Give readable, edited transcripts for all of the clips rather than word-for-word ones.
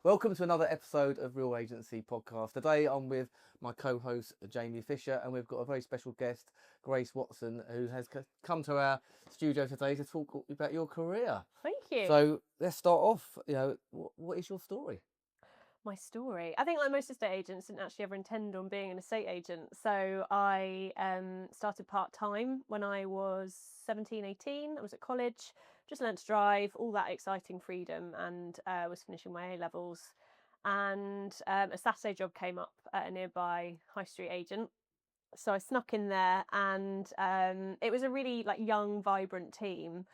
Welcome to another episode of Real Agency Podcast. Today I'm with my co-host Jamie Fisher, and we've got a very special guest, Grace Watson, who has come to our studio today to talk about your career. Thank you. So let's start off. What is your story? My story. I think, like most estate agents, didn't actually ever intend on being an estate agent. So I started part-time when I was 17, 18. I was at college, just learnt to drive, all that exciting freedom, and was finishing my A-levels. And a Saturday job came up at a nearby high street agent. So I snuck in there, and it was a really young, vibrant team.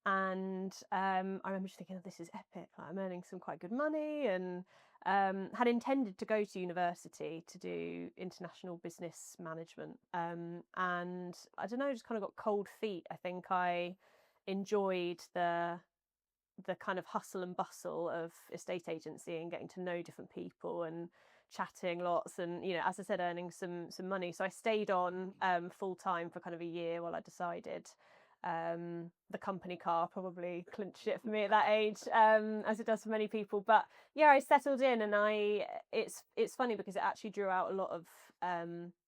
And I remember just thinking, oh, this is epic. I'm earning some quite good money, and had intended to go to university to do international business management. And I don't know, just kind of got cold feet. I think I enjoyed the kind of hustle and bustle of estate agency and getting to know different people and chatting lots, and as I said, earning some money. So I stayed on full time for kind of a year while I decided. The company car probably clinched it for me at that age, as it does for many people. But yeah, I settled in, and it's funny because it actually drew out a lot of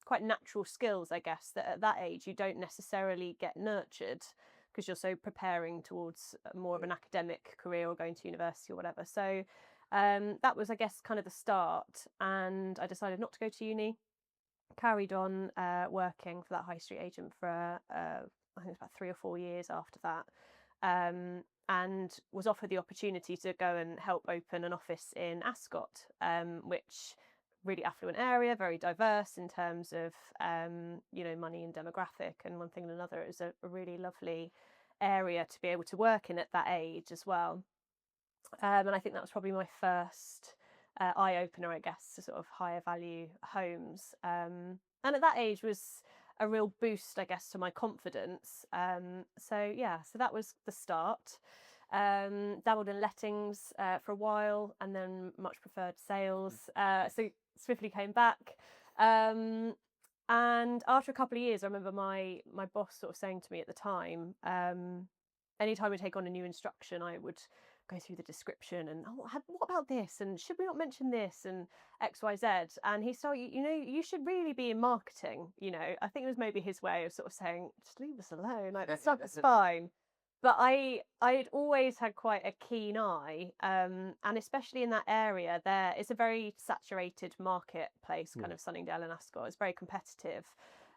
quite natural skills, I guess, that at that age you don't necessarily get nurtured because you're so preparing towards more of an academic career or going to university or whatever. So that was, I guess, kind of the start. And I decided not to go to uni, carried on working for that high street agent for, I think it was about 3 or 4 years after that. And was offered the opportunity to go and help open an office in Ascot, which really affluent area, very diverse in terms of money and demographic, and one thing and another. It was a really lovely area to be able to work in at that age as well. And I think that was probably my first eye opener, I guess, to sort of higher value homes. And at that age was a real boost, I guess, to my confidence. So that was the start. Dabbled in lettings for a while, and then much preferred sales. So swiftly came back. And after a couple of years, I remember my boss sort of saying to me at the time, anytime we take on a new instruction, I would go through the description and, oh, what about this? And should we not mention this? And X, Y, Z. And he started, you should really be in marketing. I think it was maybe his way of sort of saying, just leave us alone. Like, stuff's fine. But I'd always had quite a keen eye, and especially in that area, it's a very saturated marketplace, kind of Sunningdale and Ascot. It's very competitive,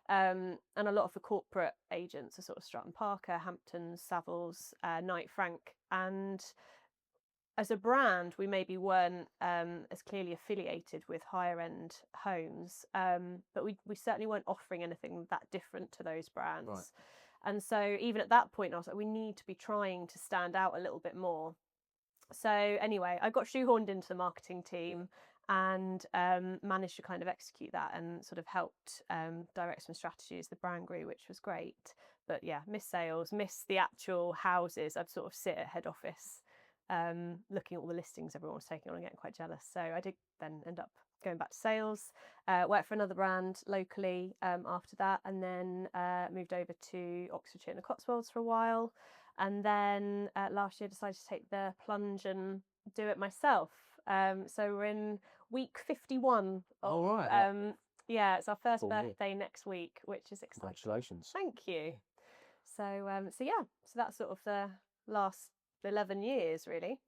and a lot of the corporate agents are sort of Stratton Parker, Hamptons, Savills, Knight Frank, and as a brand, we maybe weren't as clearly affiliated with higher end homes, but we certainly weren't offering anything that different to those brands. Right. And so even at that point, I was like, we need to be trying to stand out a little bit more. So anyway, I got shoehorned into the marketing team and managed to kind of execute that and sort of helped direct some strategies. The brand grew, which was great. But yeah, miss sales, miss the actual houses. I'd sort of sit at head office looking at all the listings everyone was taking on and getting quite jealous. So I did then end up going back to sales, worked for another brand locally after that, and then moved over to Oxfordshire and the Cotswolds for a while. And then last year decided to take the plunge and do it myself. So we're in week 51. All right. Yeah, it's our first birthday next week, which is exciting. Congratulations. Thank you. So that's sort of the last 11 years, really.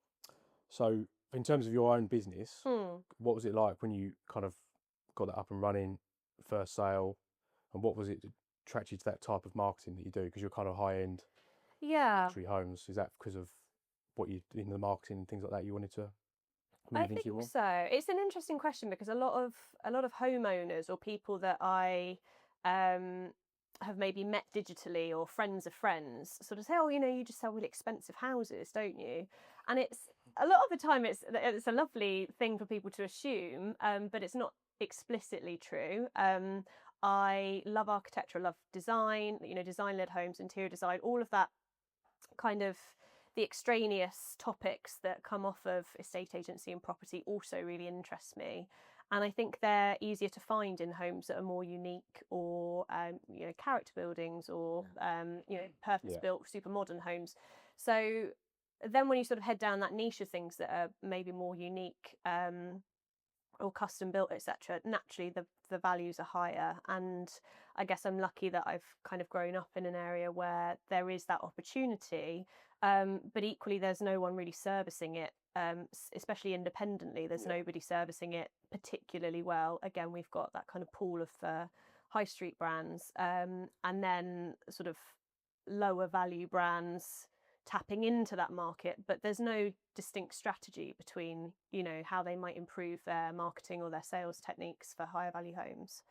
So in terms of your own business, what was it like when you kind of got that up and running, first sale, and what was it that attracted you to that type of marketing that you do? Because you're kind of high-end luxury homes. Is that because of what you in the marketing and things like that you wanted to move into more? So. It's an interesting question because a lot of homeowners or people that I have maybe met digitally or friends of friends sort of say, oh, you just sell really expensive houses, don't you? And it's a lot of the time it's a lovely thing for people to assume, but it's not explicitly true. I love architecture, I love design, design-led homes, interior design, all of that kind of the extraneous topics that come off of estate agency and property also really interest me. And I think they're easier to find in homes that are more unique or, character buildings or, purpose-built, super modern homes. So then when you sort of head down that niche of things that are maybe more unique, or custom built, etc., naturally the values are higher. And I guess I'm lucky that I've kind of grown up in an area where there is that opportunity, but equally there's no one really servicing it, especially independently. There's nobody servicing it particularly well. Again, we've got that kind of pool of high street brands, and then sort of lower value brands tapping into that market, but there's no distinct strategy between, you know, how they might improve their marketing or their sales techniques for higher value homes.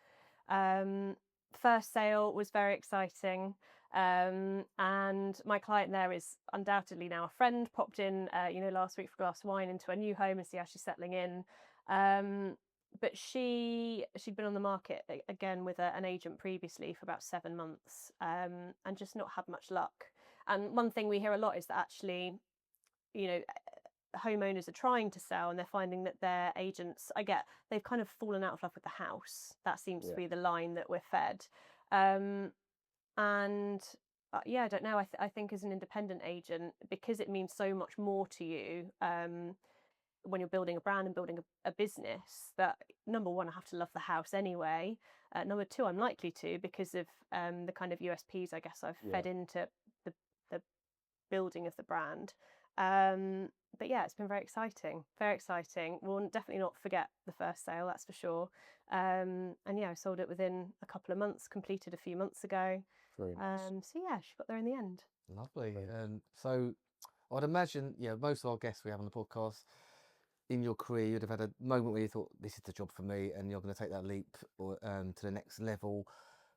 First sale was very exciting, and my client there is undoubtedly now a friend. Popped in, you know, last week for a glass of wine into a new home and see how she's settling in. But she'd been on the market again with an agent previously for about 7 months, and just not had much luck. And one thing we hear a lot is that actually, you know, homeowners are trying to sell and they're finding that their agents, they've kind of fallen out of love with the house. That seems to be the line that we're fed. I don't know. I think as an independent agent, because it means so much more to you, when you're building a brand and building a business, that number one, I have to love the house anyway. Number two, I'm likely to, because of the kind of USPs I guess I've fed into the building of the brand. But yeah, it's been very exciting. We'll definitely not forget the first sale, that's for sure. And yeah, I sold it within a couple of months, completed a few months ago. Very nice. So yeah, she got there in the end. Lovely. So I'd imagine, most of our guests we have on the podcast, in your career, you'd have had a moment where you thought, this is the job for me, and you're going to take that leap or to the next level.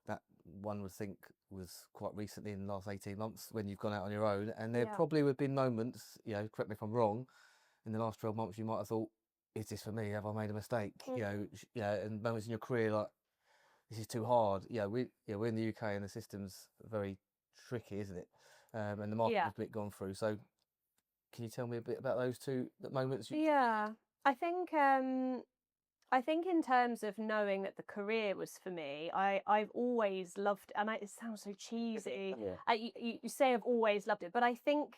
That one would think was quite recently in the last 18 months when you've gone out on your own. And there probably would have been moments, correct me if I'm wrong, in the last 12 months you might have thought, is this for me? Have I made a mistake? And moments in your career like, this is too hard. We're in the UK and the system's very tricky, isn't it? And the market's a bit gone through. So can you tell me a bit about those two moments? I think in terms of knowing that the career was for me, I've always loved, and it sounds so cheesy. You say I've always loved it, but I think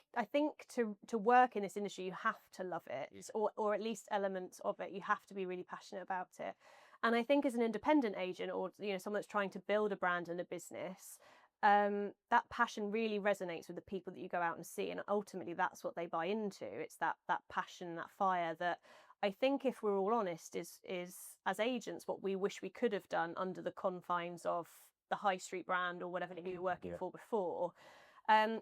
to work in this industry, you have to love it, or at least elements of it. You have to be really passionate about it. And I think as an independent agent, or someone that's trying to build a brand and a business, that passion really resonates with the people that you go out and see, and ultimately that's what they buy into. It's that passion, that fire that I think, if we're all honest, is as agents what we wish we could have done under the confines of the high street brand or whatever you were working for before.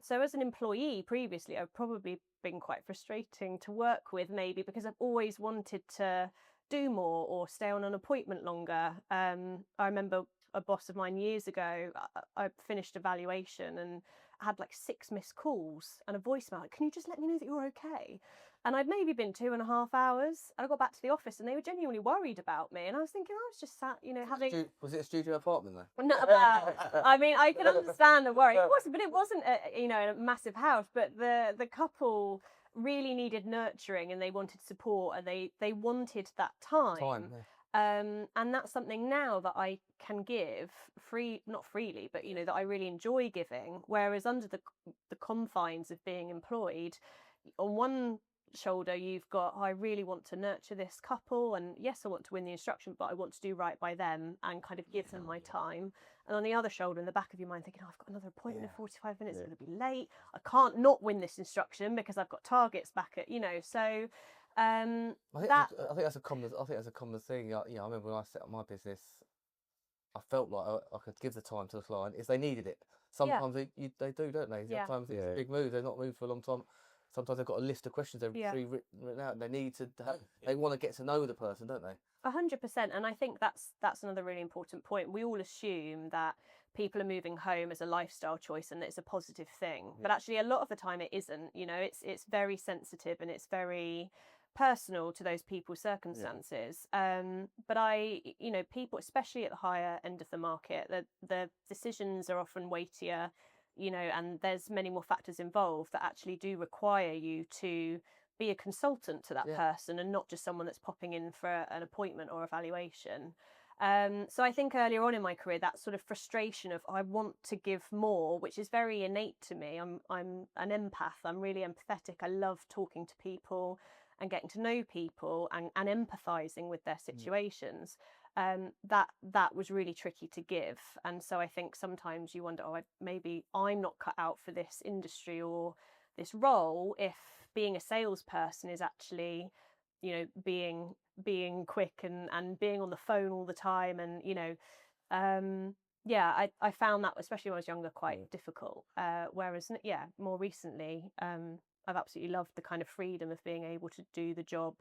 So as an employee previously, I've probably been quite frustrating to work with, maybe because I've always wanted to do more or stay on an appointment longer. I remember a boss of mine years ago, I finished a valuation and had like 6 missed calls and a voicemail like, can you just let me know that you're okay? And I'd maybe been 2.5 hours, and I got back to the office and they were genuinely worried about me. And I was thinking, I was just sat, having... Was it a studio apartment though? No, I mean, I can understand the worry. It wasn't a massive house, but the couple really needed nurturing and they wanted support and they wanted that time. And that's something now that I can give not freely, but that I really enjoy giving. Whereas under the confines of being employed, on one shoulder you've got, I really want to nurture this couple, and yes, I want to win the instruction, but I want to do right by them and kind of give them my time. And on the other shoulder, in the back of your mind, thinking, I've got another appointment in 45 minutes, I'm going to be late, I can't not win this instruction because I've got targets back at so I think that's a common thing. I remember when I set up my business, I felt like I could give the time to the client if they needed it. Sometimes they do, don't they? Sometimes it's a big move. They're not moved for a long time. Sometimes they've got a list of questions they've written out, and they want to get to know the person, don't they? 100%. And I think that's another really important point. We all assume that people are moving home as a lifestyle choice and it's a positive thing, but actually a lot of the time it isn't. It's very sensitive and it's very personal to those people's circumstances. But people, especially at the higher end of the market, the decisions are often weightier, and there's many more factors involved that actually do require you to be a consultant to that person and not just someone that's popping in for an appointment or evaluation. So I think earlier on in my career, that sort of frustration of I want to give more, which is very innate to me. I'm an empath. I'm really empathetic. I love talking to people and getting to know people and empathizing with their situations. That was really tricky to give. And so I think sometimes you wonder, maybe I'm not cut out for this industry or this role if being a salesperson is actually, being quick and being on the phone all the time. And, I found that, especially when I was younger, quite difficult. Whereas, more recently, I've absolutely loved the kind of freedom of being able to do the job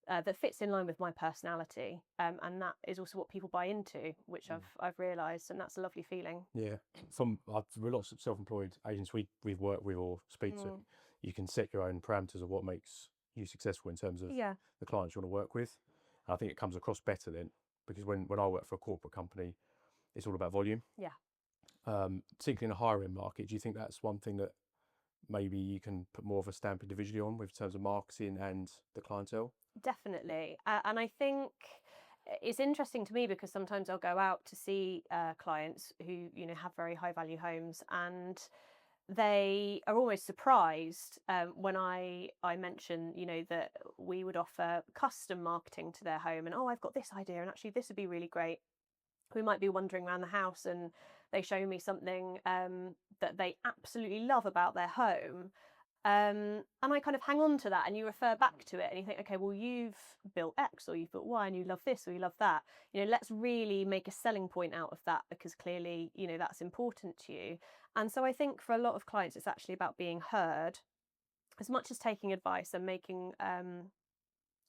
that fits in line with my personality, and that is also what people buy into, which I've realised, and that's a lovely feeling. Yeah, from lots of self-employed agents we've worked with or speak to, you can set your own parameters of what makes you successful in terms of the clients you want to work with. And I think it comes across better then, because when I work for a corporate company, it's all about volume. Yeah. Particularly in a higher end market, do you think that's one thing that maybe you can put more of a stamp individually on with terms of marketing and the clientele? Definitely. And I think it's interesting to me because sometimes I'll go out to see clients who, have very high value homes, and they are almost surprised when I mention, that we would offer custom marketing to their home, and I've got this idea and actually this would be really great. We might be wandering around the house and they show me something that they absolutely love about their home. And I kind of hang on to that, and you refer back to it and you think, okay, well, you've built X or you've built Y and you love this or you love that. Let's really make a selling point out of that, because clearly, that's important to you. And so I think for a lot of clients, it's actually about being heard as much as taking advice and making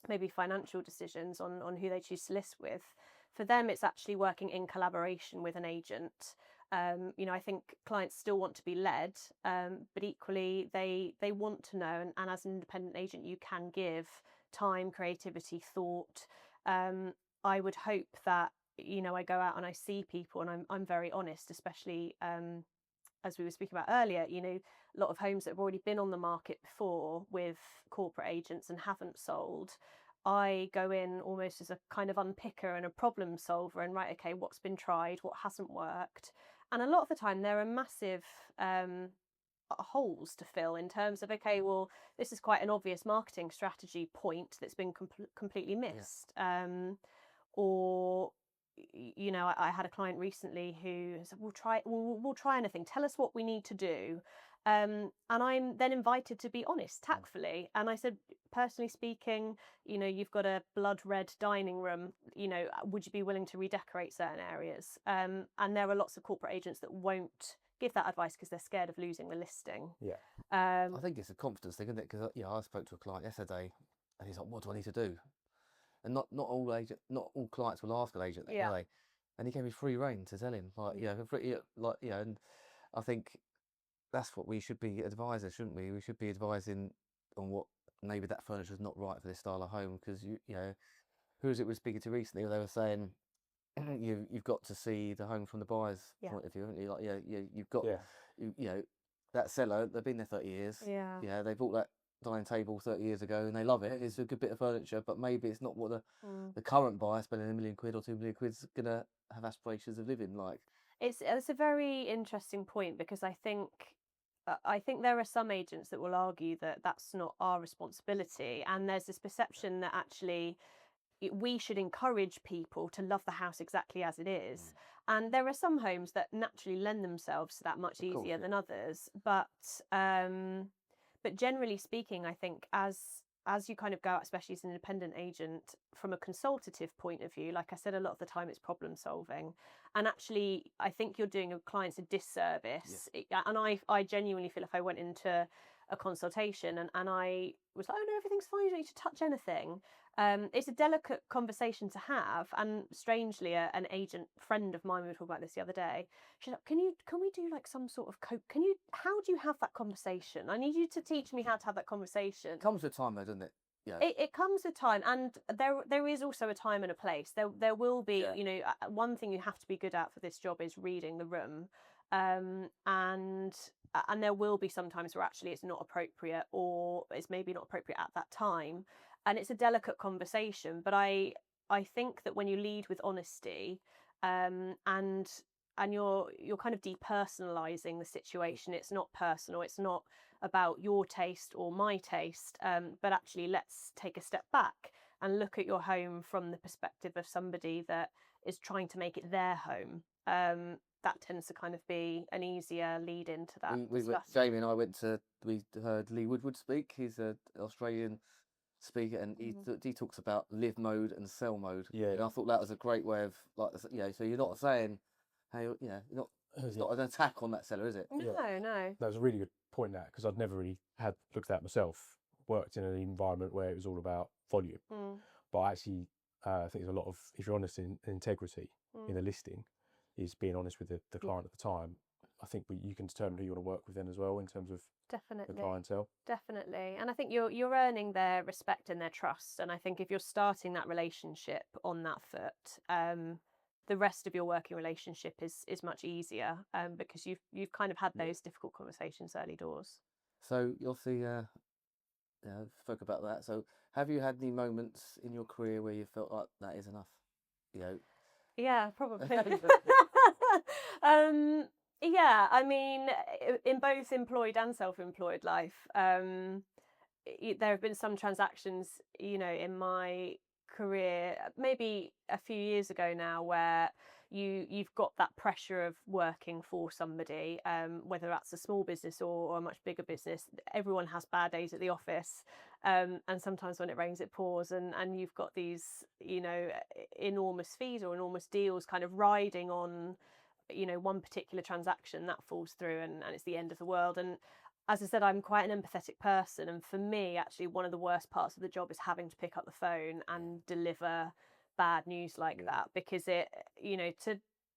maybe financial decisions on who they choose to list with. For them, it's actually working in collaboration with an agent. I think clients still want to be led, but equally they want to know. And as an independent agent, you can give time, creativity, thought. I would hope that, I go out and I see people and I'm very honest, especially as we were speaking about earlier, a lot of homes that have already been on the market before with corporate agents and haven't sold. I go in almost as a kind of unpicker and a problem solver and okay, what's been tried, what hasn't worked. And a lot of the time there are massive holes to fill in terms of, okay, well, this is quite an obvious marketing strategy point that's been completely missed. Or, I had a client recently who said, we'll try anything. Tell us what we need to do. And I'm then invited to be honest, tactfully. And I said, personally speaking, you've got a blood red dining room, would you be willing to redecorate certain areas? And there are lots of corporate agents that won't give that advice because they're scared of losing the listing. Yeah. I think it's a confidence thing, isn't it? Because I spoke to a client yesterday and he's like, what do I need to do? And not all clients will ask an agent that, do they? And he gave me free rein to tell him, and I think that's what we should be advisors, shouldn't we? We should be advising on what maybe that furniture is not right for this style of home, because who was it we were speaking to recently? They were saying you've got to see the home from the buyer's point of view, haven't you? You've got that seller, they've been there 30 years. Yeah, they bought that dining table 30 years ago and they love it. It's a good bit of furniture, but maybe it's not what the current buyer spending £1 million or £2 million is gonna have aspirations of living like. It's a very interesting point, because I think there are some agents that will argue that that's not our responsibility, and there's this perception that actually we should encourage people to love the house exactly as it is. And there are some homes that naturally lend themselves to that much easier than others, but generally speaking, I think as you kind of go out, especially as an independent agent, from a consultative point of view, like I said, a lot of the time it's problem solving. And actually, I think you're doing your clients a disservice. And I genuinely feel if I went into a consultation and I was like, oh no, everything's fine, you don't need to touch anything. It's a delicate conversation to have. And strangely, an agent friend of mine, we were talking about this the other day, she's like, can we do like some sort of how do you have that conversation? I need you to teach me how to have that conversation. It comes with time though, doesn't it? Yeah. It comes with time, and there is also a time and a place. There will be, one thing you have to be good at for this job is reading the room, and there will be some times where actually it's not appropriate, or it's maybe not appropriate at that time, and it's a delicate conversation. But I I think that when you lead with honesty, and you're kind of depersonalizing the situation. It's not personal. It's not about your taste or my taste, but actually let's take a step back and look at your home from the perspective of somebody that is trying to make it their home. That tends to kind of be an easier lead into that discussion. Jamie and I we heard Lee Woodward speak. He's an Australian speaker, and he talks about live mode and sell mode. Yeah. And I thought that was a great way of, like, so you're not saying, hey, it's not an attack on that seller, is it? No. That was a really good point, that, because I'd never really looked at that myself. Worked in an environment where it was all about volume, but actually, I think there's a lot of, if you're honest in integrity in the listing, is being honest with the client at the time. I think you can determine who you want to work with then as well in terms of the clientele. Definitely. And I think you're earning their respect and their trust. And I think if you're starting that relationship on that foot, the rest of your working relationship is much easier, because you've kind of had those difficult conversations early doors. So you obviously spoke about that. So have you had any moments in your career where you felt like that is enough? Yeah, probably. Yeah, I mean, in both employed and self-employed life, there have been some transactions, in my career, maybe a few years ago now, where you've got that pressure of working for somebody, whether that's a small business or a much bigger business. Everyone has bad days at the office, and sometimes when it rains it pours, and you've got these enormous fees or enormous deals kind of riding on one particular transaction that falls through, and it's the end of the world. And as I said, I'm quite an empathetic person, and for me, actually, one of the worst parts of the job is having to pick up the phone and deliver bad news like that, because it,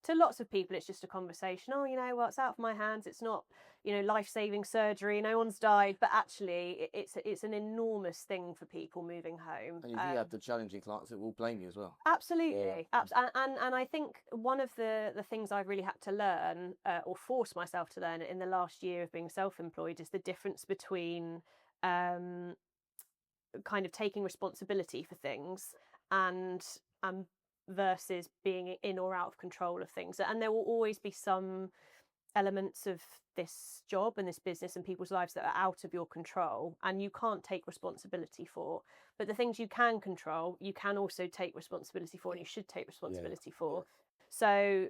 to lots of people, it's just a conversation. Oh, well, it's out of my hands. It's not, life-saving surgery. No one's died, but actually, it's an enormous thing for people moving home. And if you have the challenging clients, it will blame you as well. Absolutely, and I think one of the things I've really had to learn, or force myself to learn in the last year of being self-employed, is the difference between kind of taking responsibility for things and versus being in or out of control of things. And there will always be some elements of this job and this business and people's lives that are out of your control and you can't take responsibility for. But the things you can control, you can also take responsibility for, and you should take responsibility for. So,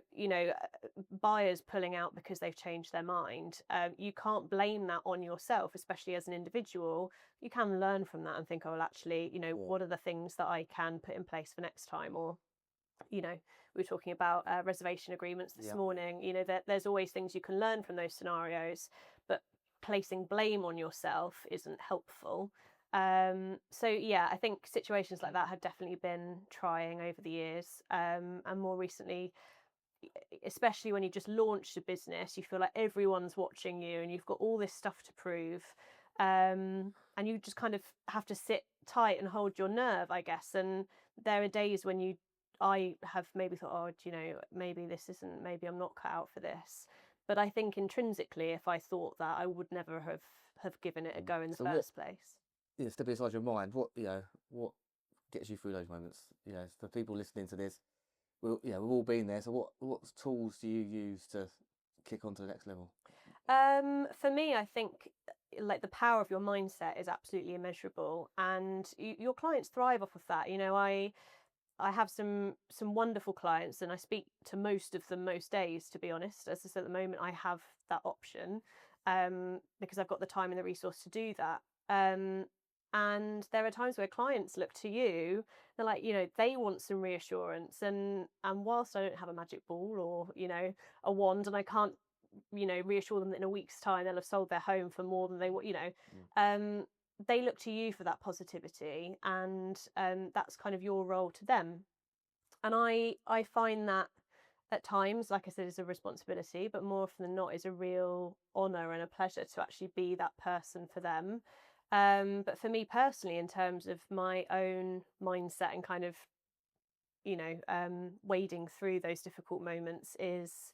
buyers pulling out because they've changed their mind, you can't blame that on yourself, especially as an individual. You can learn from that and think, oh, well, actually, what are the things that I can put in place for next time? Or, we were talking about reservation agreements this morning. There's always things you can learn from those scenarios, but placing blame on yourself isn't helpful. So yeah, I think situations like that have definitely been trying over the years, and more recently, especially when you just launched a business, you feel like everyone's watching you and you've got all this stuff to prove, and you just kind of have to sit tight and hold your nerve, I guess. And there are days when I have maybe thought, oh, maybe this isn't, maybe I'm not cut out for this. But I think intrinsically, if I thought that, I would never have given it a go in the first place. Step inside your mind. What gets you through those moments? For people listening to this, we've all been there. So what tools do you use to kick on to the next level? For me, I think like the power of your mindset is absolutely immeasurable, and your clients thrive off of that. I have some wonderful clients, and I speak to most of them most days, to be honest. As I said, at the moment, I have that option, because I've got the time and the resource to do that. And there are times where clients look to you, they're like, they want some reassurance. And whilst I don't have a magic ball or, a wand, and I can't, reassure them that in a week's time they'll have sold their home for more than they want, they look to you for that positivity, and that's kind of your role to them. And I find that at times, like I said, is a responsibility, but more often than not is a real honour and a pleasure to actually be that person for them. But for me personally, in terms of my own mindset and kind of, wading through those difficult moments, is,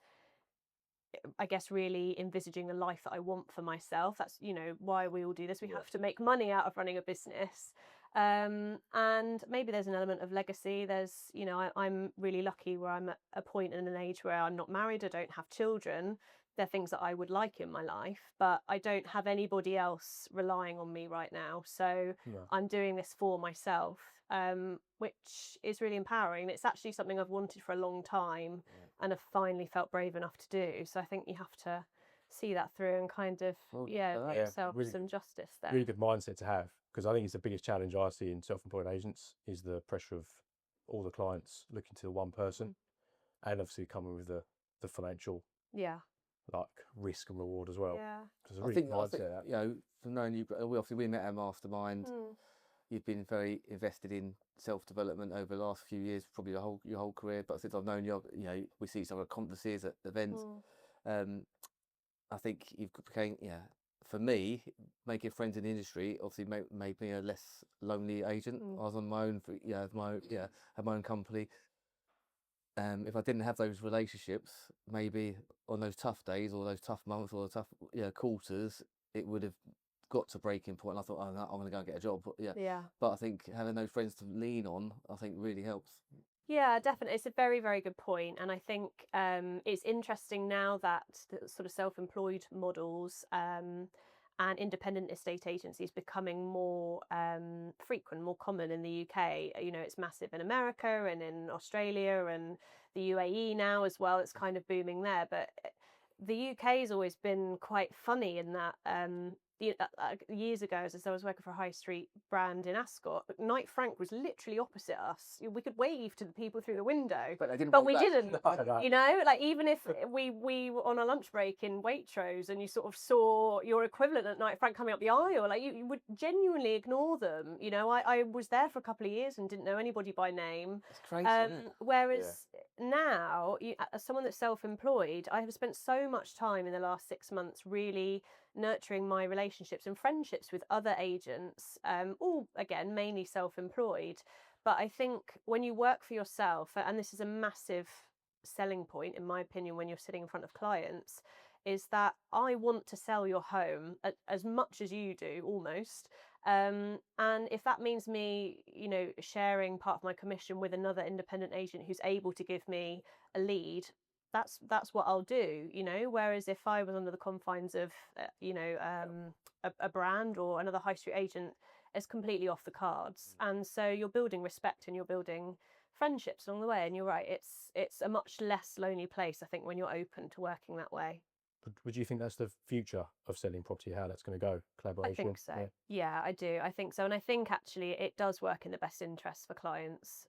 I guess, really envisaging the life that I want for myself. That's, why we all do this. We have to make money out of running a business. And maybe there's an element of legacy. There's, you know, I'm really lucky where I'm at a point in an age where I'm not married, I don't have children. They're things that I would like in my life, but I don't have anybody else relying on me right now. So I'm doing this for myself, which is really empowering. It's actually something I've wanted for a long time and have finally felt brave enough to do. So I think you have to see that through and kind of, do yourself some justice there. Really good mindset to have, because I think it's the biggest challenge I see in self-employed agents is the pressure of all the clients looking to the one person, and obviously coming with the financial like risk and reward as well. Yeah. I think, you know, from knowing you, we met our mastermind. You've been very invested in self-development over the last few years, probably your whole career. But since I've known you, you know, we see some of conferences at events. I think you've became, for me, making friends in the industry obviously made me a less lonely agent. I was on my own, had my own company. If I didn't have those relationships, maybe on those tough days or those tough months or the tough quarters, it would have got to breaking point. And I thought, oh, no, I'm going to go and get a job. But I think having those friends to lean on, I think really helps. Yeah, definitely. It's a very, very good point. And I think it's interesting now that the sort of self-employed models and independent estate agencies becoming more frequent, more common in the UK. You know, it's massive in America and in Australia and the UAE now as well. It's kind of booming there. But the UK has always been quite funny in that years ago, as I was working for a high street brand in Ascot, Knight Frank was literally opposite us. We could wave to the people through the window, but we didn't. No. You know, like even if we were on a lunch break in Waitrose and you sort of saw your equivalent at Knight Frank coming up the aisle, like you would genuinely ignore them. You know, I was there for a couple of years and didn't know anybody by name. It's crazy, isn't it? Whereas now, as someone that's self-employed, I have spent so much time in the last 6 months really nurturing my relationships and friendships with other agents, all again mainly self-employed. But I think when you work for yourself, and this is a massive selling point in my opinion when you're sitting in front of clients, is that I want to sell your home as much as you do almost, and if that means me, you know, sharing part of my commission with another independent agent who's able to give me a lead, that's what I'll do, you know. Whereas if I was under the confines of a brand or another high street agent, it's completely off the cards. And so you're building respect and you're building friendships along the way. And you're right, it's a much less lonely place, I think, when you're open to working that way. Would you think that's the future of selling property, how that's going to go, collaboration? I think so. Yeah, I do. I think so. And I think actually it does work in the best interest for clients.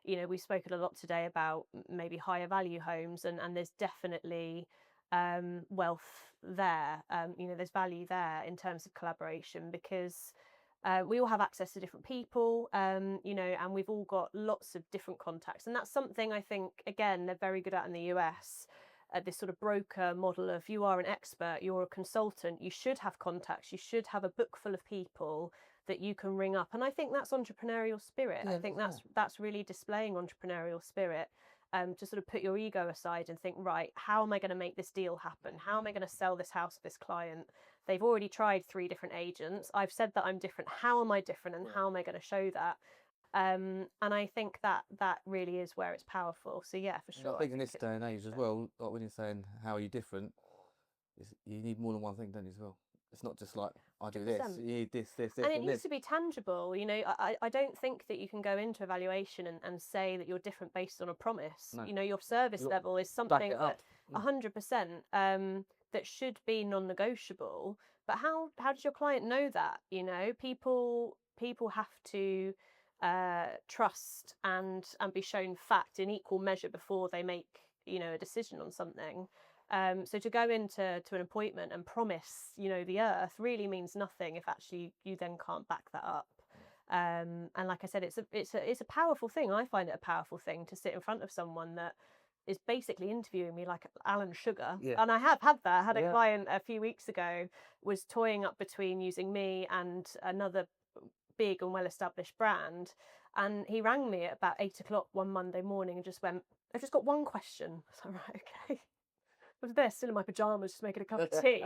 You know, we've spoken a lot today about maybe higher value homes, and there's definitely wealth there. You know, there's value there in terms of collaboration because we all have access to different people, you know, and we've all got lots of different contacts. And that's something I think, again, they're very good at in the US. This sort of broker model of you are an expert, you're a consultant, you should have contacts, you should have a book full of people that you can ring up. And I think that's entrepreneurial spirit. I think that's really displaying entrepreneurial spirit, to sort of put your ego aside and think, right, how am I going to make this deal happen? How am I going to sell this house to this client? They've already tried 3 different agents. I've said that I'm different. How am I different? And how am I going to show that? And I think that really is where it's powerful. So yeah, for sure. I think in this day and age as well, like when you're saying how are you different, you need more than one thing, don't you, as well? It's not just like I do this. You need this, and it needs to be tangible. You know, I don't think that you can go into evaluation and say that you're different based on a promise. No. You know, your service level is something that 100% that should be non-negotiable. But how does your client know that? You know, people have to trust and be shown fact in equal measure before they make, you know, a decision on something. So to go into an appointment and promise, you know, the earth really means nothing if actually you then can't back that up. And like I said, it's a powerful thing. I find it a powerful thing to sit in front of someone that is basically interviewing me like Alan Sugar. Yeah. And I have had that. I had a client a few weeks ago was toying up between using me and another big and well-established brand, and he rang me at about 8 o'clock one Monday morning and just went, I've just got one question. I was like, right, okay. I was there still in my pajamas just making a cup of tea.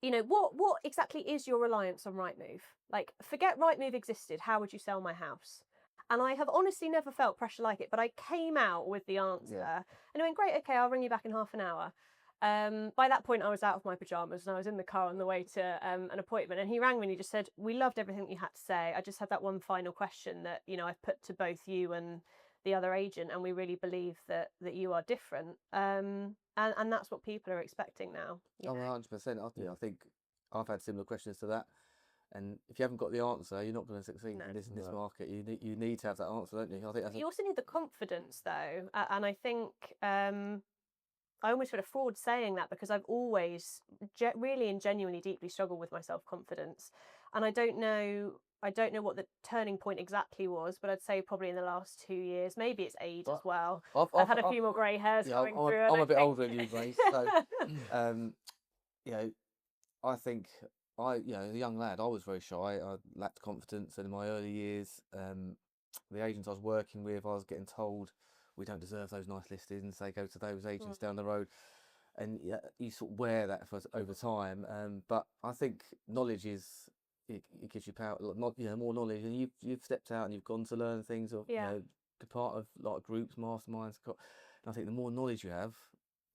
you know, what exactly is your reliance on Rightmove? Like, forget Rightmove existed, how would you sell my house? And I have honestly never felt pressure like it, but I came out with the answer and I went, great, okay, I'll ring you back in half an hour. By that point, I was out of my pajamas and I was in the car on the way to an appointment. And he rang me and he just said, we loved everything you had to say. I just had that one final question that, you know, I've put to both you and the other agent, and we really believe that you are different. And that's what people are expecting now. Oh, 100%. I think I've had similar questions to that. And if you haven't got the answer, you're not going to succeed in this market. You need to have that answer, don't you? I think you also need the confidence, though, and I think I almost feel a fraud saying that, because I've always really and genuinely deeply struggled with my self-confidence, and I don't know what the turning point exactly was, but I'd say probably in the last 2 years. Maybe it's age as well. I've had a few more grey hairs coming through. I'm a bit older than you, Grace. So, you know, I think as a young lad, I was very shy. I lacked confidence, and in my early years, the agents I was working with, I was getting told, we don't deserve those nice listings. They go to those agents down the road, and you sort of wear that over time. But I think knowledge it gives you power. More knowledge, and you've stepped out and you've gone to learn things, or be part of like groups, masterminds. And I think the more knowledge you have,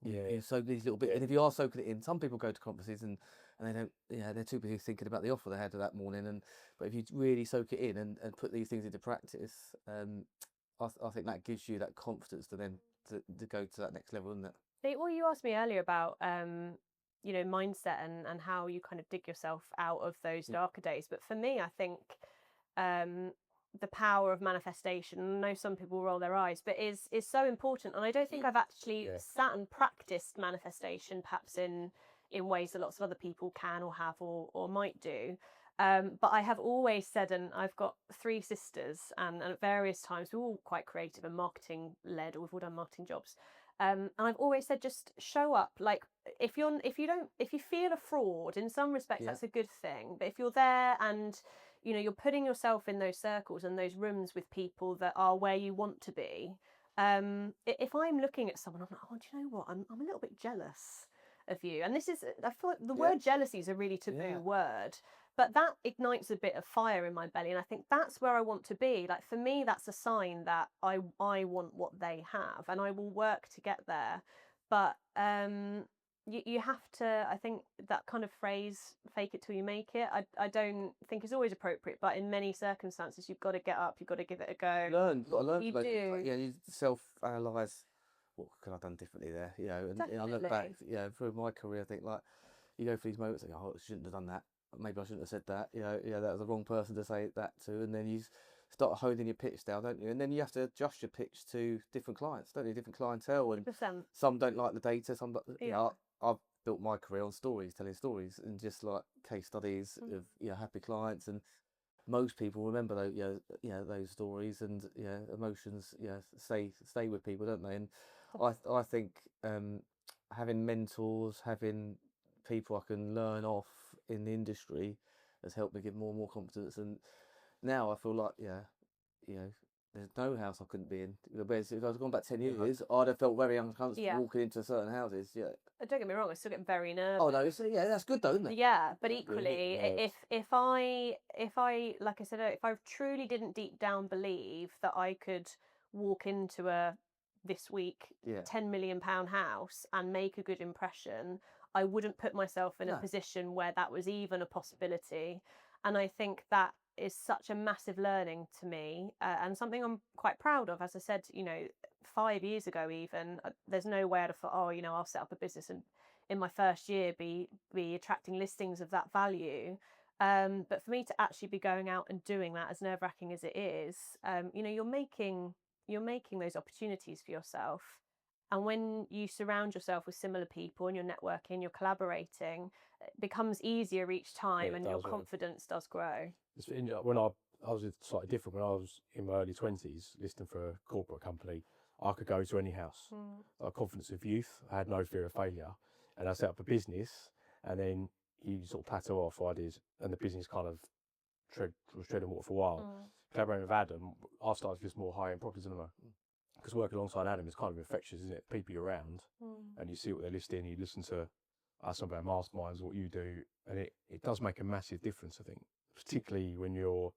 you soak these little bits. And if you are soaking it in, some people go to conferences and they don't, they're too busy thinking about the offer they had that morning. But if you really soak it in and put these things into practice, I think that gives you that confidence to then to go to that next level, isn't it? Well, you asked me earlier about mindset and how you kind of dig yourself out of those darker days. But for me, I think the power of manifestation, I know some people roll their eyes, but is so important. And I don't think I've actually sat and practiced manifestation perhaps in ways that lots of other people can or have or might do. But I have always said, and I've got 3 sisters, and at various times we're all quite creative and marketing led, or we've all done marketing jobs. And I've always said, just show up. Like, if you feel a fraud, in some respects, that's a good thing. But if you're there and you're putting yourself in those circles and those rooms with people that are where you want to be. If I'm looking at someone, I'm like, oh, do you know what? I'm a little bit jealous of you. And this is, I feel like the word jealousy is a really taboo word. But that ignites a bit of fire in my belly, and I think that's where I want to be. Like, for me, that's a sign that I want what they have, and I will work to get there. But you have to, I think that kind of phrase, fake it till you make it, I don't think is always appropriate, but in many circumstances, you've got to get up, you've got to give it a go. You've got to learn. You do. You self-analyse. What could I have done differently there? And I look back, through my career, I think, like, you go through these moments, like, oh, I shouldn't have done that. Maybe I shouldn't have said that. That was the wrong person to say that to. And then you start honing your pitch down, don't you? And then you have to adjust your pitch to different clients, don't you? Different clientele. And 100%. Some don't like the data. Some, I've built my career on stories, telling stories, and just like case studies of happy clients. And most people remember those, those stories, and emotions, stay with people, don't they? And I think having mentors, having people I can learn off in the industry has helped me get more and more confidence. And now I feel like there's no house I couldn't be in. If I was gone back 10 years, I'd have felt very uncomfortable walking into certain houses. Don't get me wrong, I still get very nervous. Oh no, that's good though, isn't it? Yeah, but equally, if I like I said, if I truly didn't deep down believe that I could walk into this week £10 million house and make a good impression, I wouldn't put myself in a position where that was even a possibility. And I think that is such a massive learning to me, and something I'm quite proud of. As I said, 5 years ago even, there's no way I'd have thought, I'll set up a business and in my first year be attracting listings of that value. But for me to actually be going out and doing that, as nerve-wracking as it is, you're making those opportunities for yourself. And when you surround yourself with similar people and you're networking, you're collaborating, it becomes easier each time, and your confidence does grow. When I was slightly different, when I was in my early 20s, listing for a corporate company, I could go to any house. Confidence of youth, I had no fear of failure. And I set up a business, and then you sort of plateau off ideas, and the business kind of was treading water for a while. Collaborating with Adam, I started just more high-end properties than I. Because working alongside Adam is kind of infectious, isn't it? People you're around, and you see what they're listing, you listen to some of our masterminds, what you do, and it does make a massive difference. I think, particularly when you're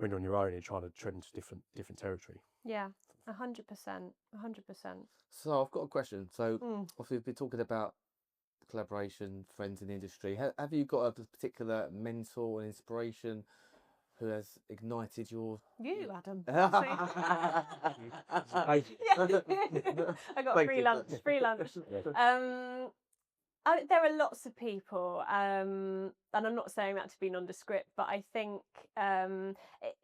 on your own and you're trying to tread into different territory. Yeah, 100%, 100%. So I've got a question. So obviously we've been talking about collaboration, friends in the industry. Have you got a particular mentor and inspiration who has ignited your... You, Adam. Yeah. I got Thank free you. lunch. Free lunch. There are lots of people, and I'm not saying that to be nondescript, but I think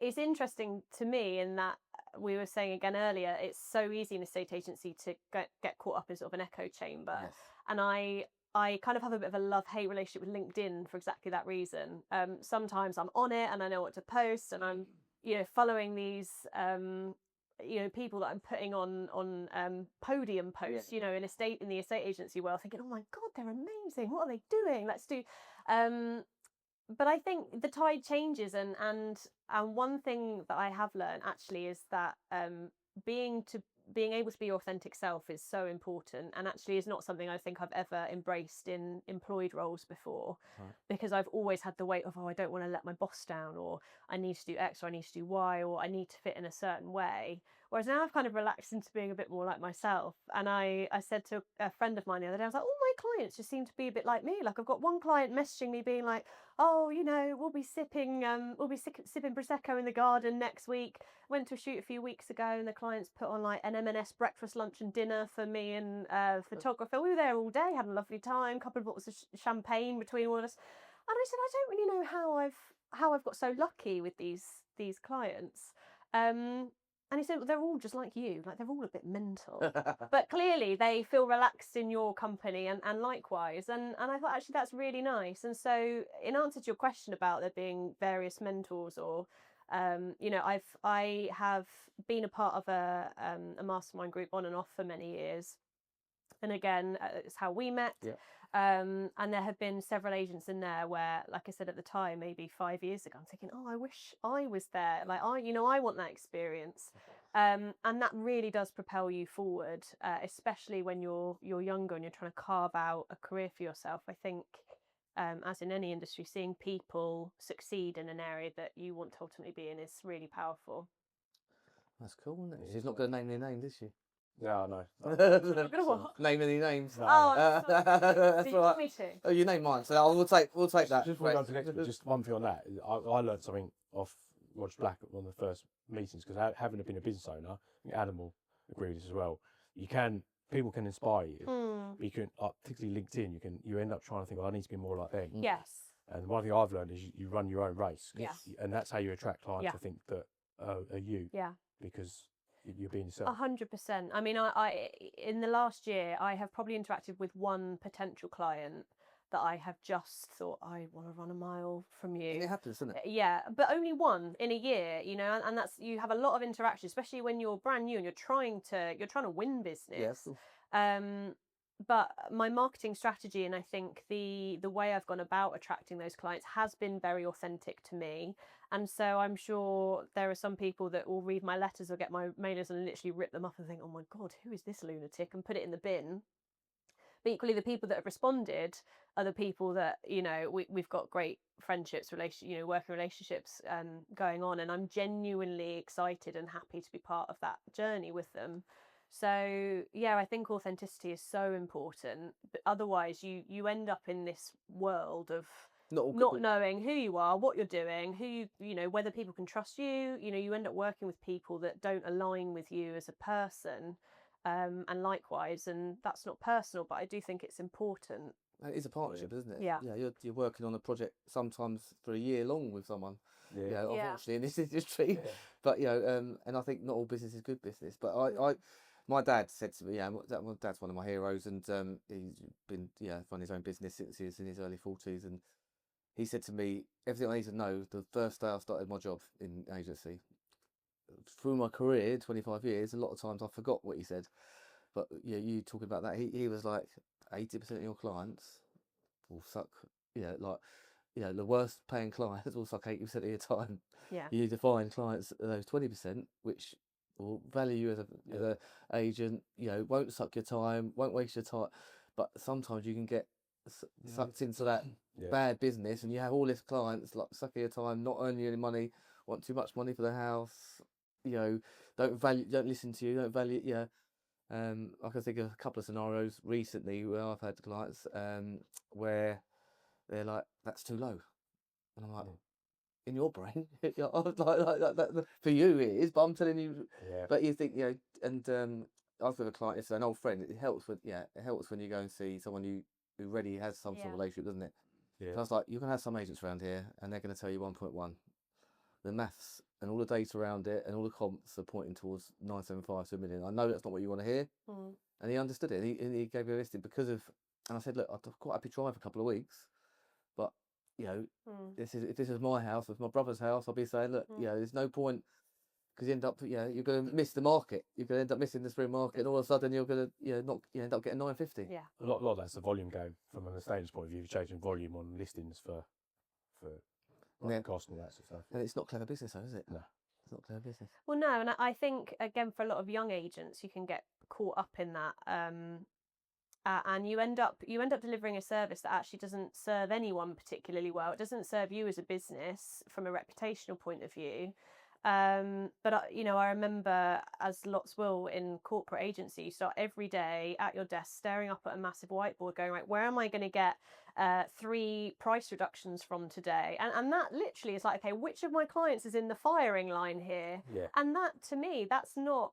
it's interesting to me in that we were saying again earlier, it's so easy in a estate agency to get caught up in sort of an echo chamber. Yes. And I kind of have a bit of a love-hate relationship with LinkedIn for exactly that reason. Sometimes I'm on it and I know what to post, and I'm following these people that I'm putting on podium posts, in the estate agency world, thinking, oh my God, they're amazing. What are they doing? Let's do. But I think the tide changes, and one thing that I have learned actually is that being able to be your authentic self is so important, and actually is not something I think I've ever embraced in employed roles before, because I've always had the weight of, I don't want to let my boss down, or I need to do X, or I need to do Y, or I need to fit in a certain way. Whereas now I've kind of relaxed into being a bit more like myself. And I said to a friend of mine the other day, I was like, all my clients just seem to be a bit like me. Like, I've got one client messaging me being like, oh, we'll be sipping Prosecco in the garden next week. Went to a shoot a few weeks ago, and the clients put on like an M&S breakfast, lunch and dinner for me and photographer. We were there all day, had a lovely time, a couple of bottles of champagne between all of us. And I said, I don't really know how I've got so lucky with these clients. And he said, well, they're all just like you, like they're all a bit mental. But clearly they feel relaxed in your company, and likewise. And I thought, actually, that's really nice. And so in answer to your question about there being various mentors, or, I have been a part of a mastermind group on and off for many years. And again, it's how we met. Yeah. And there have been several agents in there where, like I said at the time, maybe 5 years ago, I'm thinking, oh, I wish I was there. Like, I want that experience. And that really does propel you forward, especially when you're younger and you're trying to carve out a career for yourself. I think, as in any industry, seeing people succeed in an area that you want to ultimately be in is really powerful. That's cool, isn't it? She's not going to name their names, is she? Yeah, no. I'm gonna what? Name any names? No. Oh, I'm sorry. That's Did you all want right. me to? Oh, you name mine, so we'll take that. Just before we go to the next bit, just one thing on that. I learned something off Roger Black at one of the first meetings, because having been a business owner, I think Adam will agree with this as well. People can inspire you. But you can, particularly LinkedIn, you end up trying to think, well, I need to be more like them. Yes. And one thing I've learned is you run your own race. Yes. And that's how you attract clients, Yeah. I think, that are you. Yeah. Because you're being yourself. 100%. I mean, I in the last year, I have probably interacted with one potential client that I have just thought, I want to run a mile from you. And it happens, doesn't it? Yeah, but only one in a year, and that's, you have a lot of interaction, especially when you're brand new and you're trying to win business. Yeah. But my marketing strategy, and I think the way I've gone about attracting those clients, has been very authentic to me. And so I'm sure there are some people that will read my letters or get my mailers and literally rip them up and think, oh my God, who is this lunatic, and put it in the bin. But equally, the people that have responded are the people that, we've got great friendships, working relationships going on. And I'm genuinely excited and happy to be part of that journey with them. So, yeah, I think authenticity is so important. But otherwise, you end up in this world of not knowing who you are, what you're doing, whether people can trust you. You end up working with people that don't align with you as a person. And likewise, and that's not personal, but I do think it's important. It is a partnership, isn't it? Yeah. Yeah, you're working on a project sometimes for a year long with someone. Yeah. Unfortunately in this industry. Yeah. But and I think not all business is good business. But my dad said to me, my dad's one of my heroes, and he's been run his own business since he was in his early 40s, and he said to me, everything I need to know the first day I started my job in agency. Through my career, 25 years, a lot of times I forgot what he said. But you talking about that, he was like, 80% of your clients will suck, the worst paying clients will suck 80% of your time. Yeah. You need to find clients, those 20%, which will value you as a agent, won't suck your time, won't waste your time. But sometimes you can get sucked into that bad business, and you have all these clients like sucking your time, not earning any money, want too much money for the house, don't listen to you, don't value, I can think of a couple of scenarios recently where I've had clients where they're like, that's too low, and I'm like, in your brain, like that, for you it is, but I'm telling you, but you think, and I was with a client, it's an old friend. It helps when you go and see someone who already has some sort of relationship, doesn't it? So I was like, you're gonna have some agents around here, and they're gonna tell you 1.1. The maths and all the data around it and all the comps are pointing towards 975 to a million. I know that's not what you want to hear, and he understood it. And he gave me a listing because of, and I said, look, I'm quite happy to try for a couple of weeks, but if this is my house, if my brother's house, I'll be saying, look, there's no point, because you end up, you're going to miss the market. You're going to end up missing the spring market, and all of a sudden you're going to, end up getting 950. Yeah. A lot of that's the volume game from an estate point of view. You're changing volume on listings for cost and all that sort of stuff. And it's not clever business, though, is it? No. It's not clever business. Well, no, and I think, again, for a lot of young agents, you can get caught up in that. And you end up delivering a service that actually doesn't serve anyone particularly well. It doesn't serve you as a business from a reputational point of view. But I remember, as lots will in corporate agency, you start every day at your desk staring up at a massive whiteboard going, right, where am I going to get 3 price reductions from today? And that literally is like, okay, which of my clients is in the firing line here? And that, to me, that's not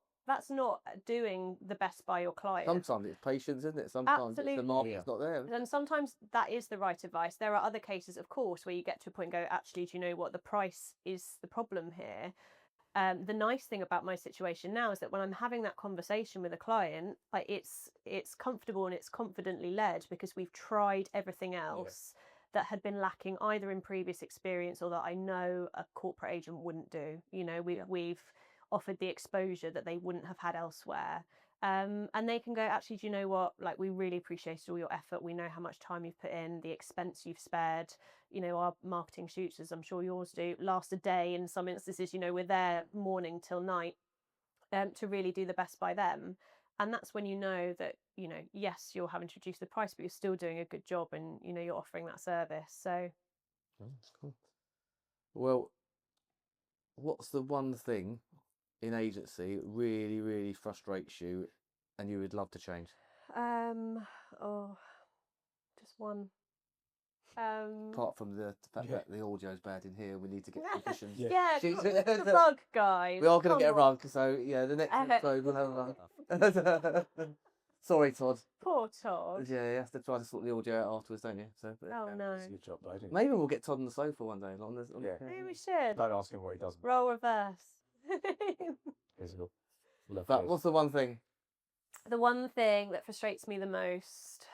doing the best by your client. Sometimes it's patience, isn't it? Sometimes it's the market's not there. And sometimes that is the right advice. There are other cases, of course, where you get to a point and go, actually, do you know what? The price is the problem here. The nice thing about my situation now is that when I'm having that conversation with a client, like it's comfortable and it's confidently led, because we've tried everything else that had been lacking either in previous experience or that I know a corporate agent wouldn't do. We've offered the exposure that they wouldn't have had elsewhere. And they can go, actually, do you know what? Like, we really appreciated all your effort. We know how much time you've put in, the expense you've spared. Our marketing shoots, as I'm sure yours do, last a day in some instances. We're there morning till night to really do the best by them. And that's when you know that, yes, you're having to reduce the price, but you're still doing a good job, and, you're offering that service. So. That's cool. Well, what's the one thing in agency that really, really frustrates you and you would love to change? Just one. Apart from the fact that the audio's bad in here, we need to get positions. The rug, guys. We are going to get a rug, so the next episode we'll have a rug. Sorry, Todd. Poor Todd. Yeah, you have to try to sort the audio out afterwards, don't you? So, no. It's a good job, though, isn't it? Maybe we'll get Todd on the sofa one day. Maybe we should. Don't ask him what he doesn't. Role reverse. But what's the one thing? The one thing that frustrates me the most,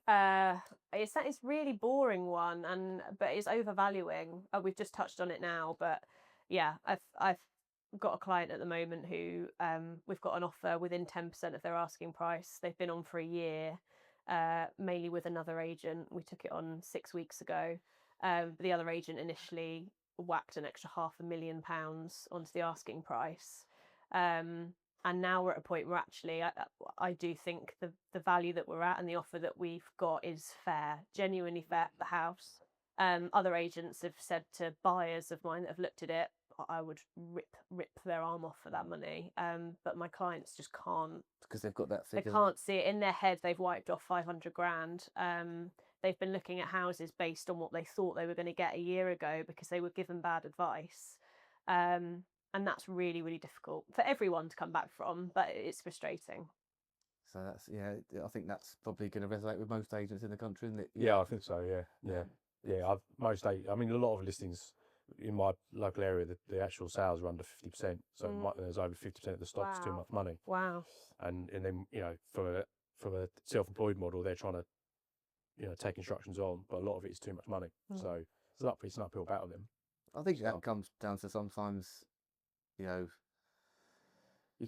it's really boring one, but it's overvaluing. We've just touched on it now, but yeah, I've got a client at the moment who we've got an offer within 10% of their asking price. They've been on for a year, mainly with another agent. We took it on 6 weeks ago. But the other agent initially whacked an extra £500,000 onto the asking price. And now we're at a point where actually I do think the value that we're at and the offer that we've got is fair, genuinely fair for the house. Other agents have said to buyers of mine that have looked at it, I would rip their arm off for that money. But my clients just can't. Because they've got that figure. They can't see it in their head. They've wiped off 500 grand. They've been looking at houses based on what they thought they were going to get a year ago because they were given bad advice. And that's really, really difficult for everyone to come back from, but it's frustrating. So that's, I think that's probably going to resonate with most agents in the country, isn't it? Yeah, I think so, yeah. A lot of listings in my local area, the actual sales are under 50%. So there's over 50% of the stock's too much money. Wow. And then, from a self-employed model, they're trying to, take instructions on, but a lot of it is too much money. So it's an uphill battle then. I think that comes down to sometimes, you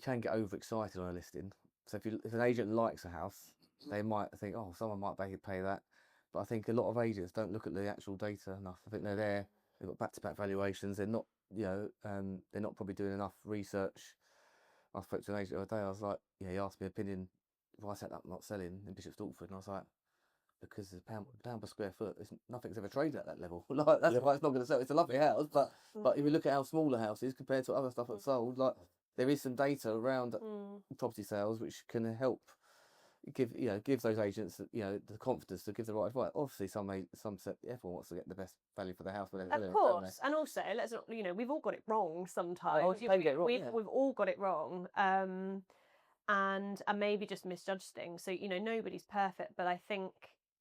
can get overexcited on a listing. So if an agent likes a house, they might think, oh, someone might pay that. But I think a lot of agents don't look at the actual data enough. I think they're there, they've got back-to-back valuations. They're not, they're not probably doing enough research. I spoke to an agent the other day. I was like, he asked me opinion if I set up not selling in Bishop Stortford, and I was like, because it's pound per square foot. Nothing's ever traded at that level. Like that's why it's not going to sell. It's a lovely house, but if you look at how smaller houses compared to other stuff that's sold, like there is some data around property sales which can help give those agents the confidence to give the right advice. Obviously, everyone wants to get the best value for their house. Of course, and also let's not we've all got it wrong sometimes. Oh, you can get it wrong. We've all got it wrong, and maybe just misjudged things. So nobody's perfect, but I think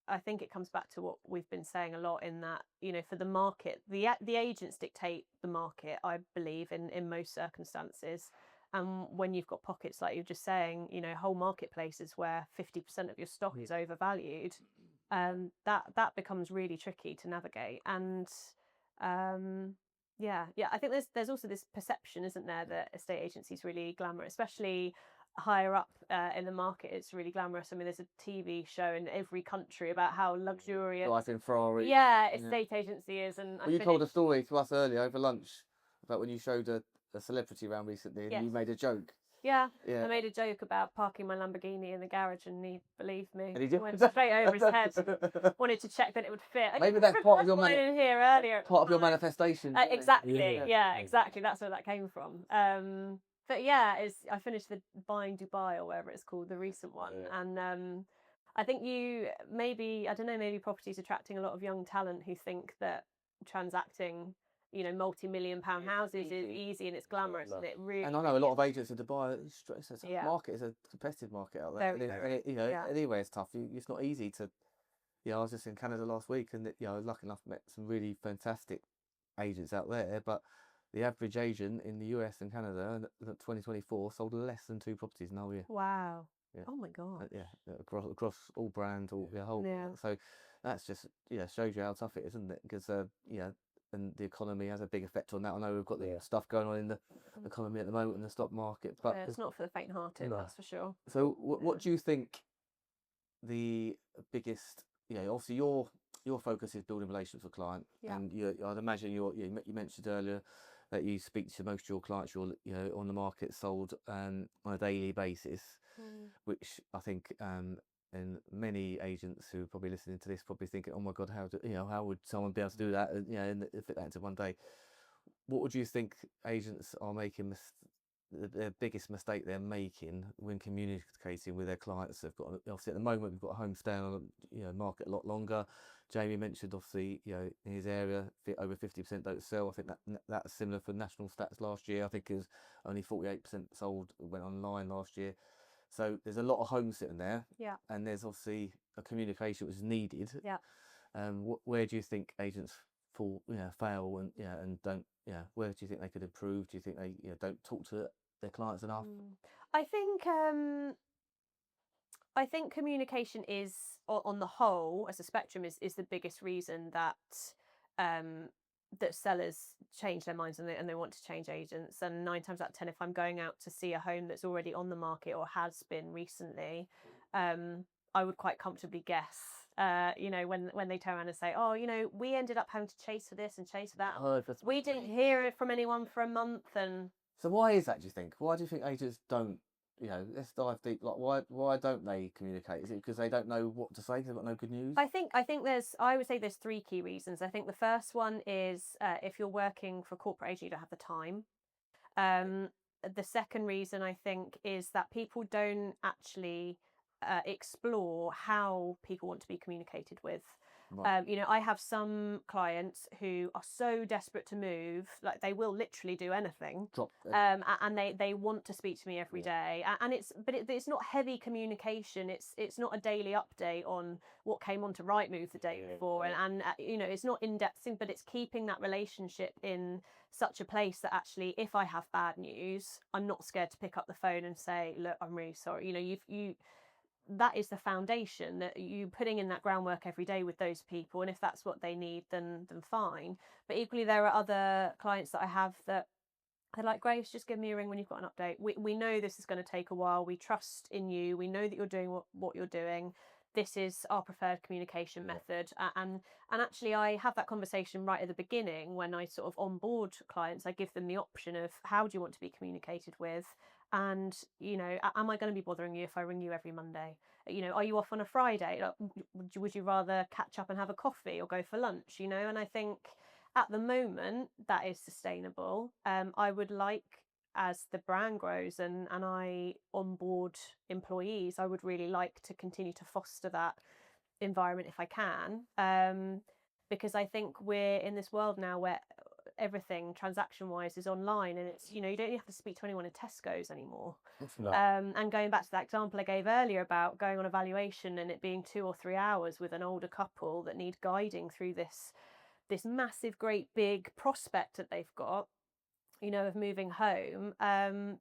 it comes back to what we've been saying a lot in that for the market, the agents dictate the market. I believe in most circumstances. And when you've got pockets like you're just saying, whole marketplaces where 50% of your stock is overvalued, that becomes really tricky to navigate. And I think there's also this perception, isn't there, that estate agency is really glamorous, especially higher up in the market. It's really glamorous. I mean, there's a TV show in every country about how luxurious life in Ferrari. Estate agency is. And you told a story to us earlier over lunch about when you showed a celebrity around recently, and you made a joke. Yeah, I made a joke about parking my Lamborghini in the garage, and he believed me. And he went straight over his head. Wanted to check that it would fit. Maybe that's part of your in here earlier. Part of your manifestation. Exactly. Yeah, exactly. That's where that came from. But I finished the Buying Dubai or whatever it's called, the recent one, and I think maybe property's attracting a lot of young talent who think that transacting multi-million-pound houses is easy and it's glamorous, and it really. And I know a lot of agents in Dubai. It's a tough market. It's a competitive market out there. Anyway, it's tough. It's not easy to. I was just in Canada last week, and lucky enough met some really fantastic agents out there. But the average agent in the US and Canada in 2024 sold less than 2 properties in the whole year. Wow. Yeah. Oh my god. Across all brands, whole. Yeah. So that's just shows you how tough it is, isn't it? Because and the economy has a big effect on that. I know we've got the stuff going on in the economy at the moment in the stock market, but it's not for the faint-hearted, that's for sure. So, what do you think the biggest? Obviously your focus is building relations with client, and I'd imagine you mentioned earlier that you speak to most of your clients you're on the market sold on a daily basis, which I think and many agents who are probably listening to this probably thinking, oh my god, how would someone be able to do that and fit that into one day? What would you think agents are making their biggest mistake they're making when communicating with their clients? They've got, obviously at the moment we've got a home stay on market a lot longer. Jamie mentioned obviously in his area over 50% don't sell. I think that's similar for national stats last year. I think it was only 48% sold went online last year. So there's a lot of homes sitting there, and there's obviously a communication which is needed. Where do you think agents fail and don't? Where do you think they could improve? Do you think they don't talk to their clients enough? I think communication is, on the whole, as a spectrum, is the biggest reason that that sellers change their minds and they want to change agents. And 9 times out of 10, if I'm going out to see a home that's already on the market or has been recently, I would quite comfortably guess, when they turn around and say, oh, we ended up having to chase for this and chase for that. We didn't hear from anyone for a month. And so why is that, do you think? Why do you think agents don't? Let's dive deep. Like, why don't they communicate? Is it because they don't know what to say? Because they've got no good news? I would say there's 3 key reasons. I think the first one is if you're working for a corporate agent, you don't have the time. The second reason, I think, is that people don't actually explore how people want to be communicated with. Right. I have some clients who are so desperate to move, like they will literally do anything, and they want to speak to me every day. And it's not heavy communication. It's not a daily update on what came onto Rightmove the day before, and it's not in depth thing, but it's keeping that relationship in such a place that actually, if I have bad news, I'm not scared to pick up the phone and say, look, I'm really sorry. That is the foundation, that you putting in that groundwork every day with those people, and if that's what they need, then fine. But equally, there are other clients that I have that they're like, Grace, just give me a ring when you've got an update. We know this is going to take a while. We trust in you. We know that you're doing what you're doing. this is our preferred communication method. And actually, I have that conversation right at the beginning when I sort of onboard clients. I give them the option of, how do you want to be communicated with? And, you know, am I going to be bothering you if I ring you every Monday? You know, are you off on a Friday? Would you rather catch up and have a coffee or go for lunch? You know, and I think at the moment that is sustainable. I would like, as the brand grows and I onboard employees, I would really like to continue to foster that environment if I can, because I think we're in this world now where everything transaction wise is online, and it's, you know, you don't even have to speak to anyone in Tesco's anymore. No. And going back to that example I gave earlier about going on a valuation and it being 2 or 3 hours with an older couple that need guiding through this massive, great big prospect that they've got, you know, of moving home.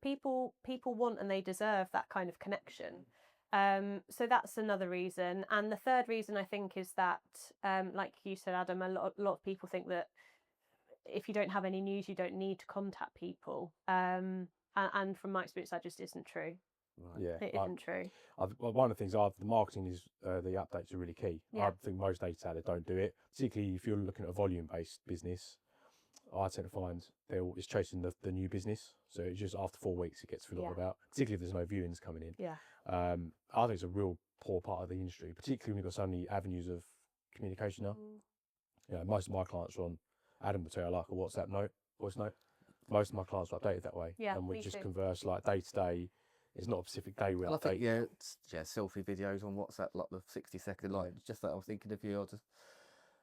People want and they deserve that kind of connection. So that's another reason. And the third reason, I think, is that, like you said, Adam, a lot of people think that if you don't have any news, you don't need to contact people. And from my experience, that just isn't true. Right. Yeah, It isn't true. One of the things the marketing is, the updates are really key. Yeah. I think most data out there don't do it, particularly if you're looking at a volume-based business. I tend to find it's chasing the new business, so it's just after 4 weeks it gets forgotten about, particularly if there's no viewings coming in. Yeah. I think it's a real poor part of the industry, particularly when you've got so many avenues of communication now. You know, most of my clients are on, Adam would tell you, like a WhatsApp voice note. Most of my clients are updated that way, Yeah, and we me just too. converse like day to day. It's not a specific day we And I update. think selfie videos on WhatsApp, like the 60-second, like just that I was thinking of you.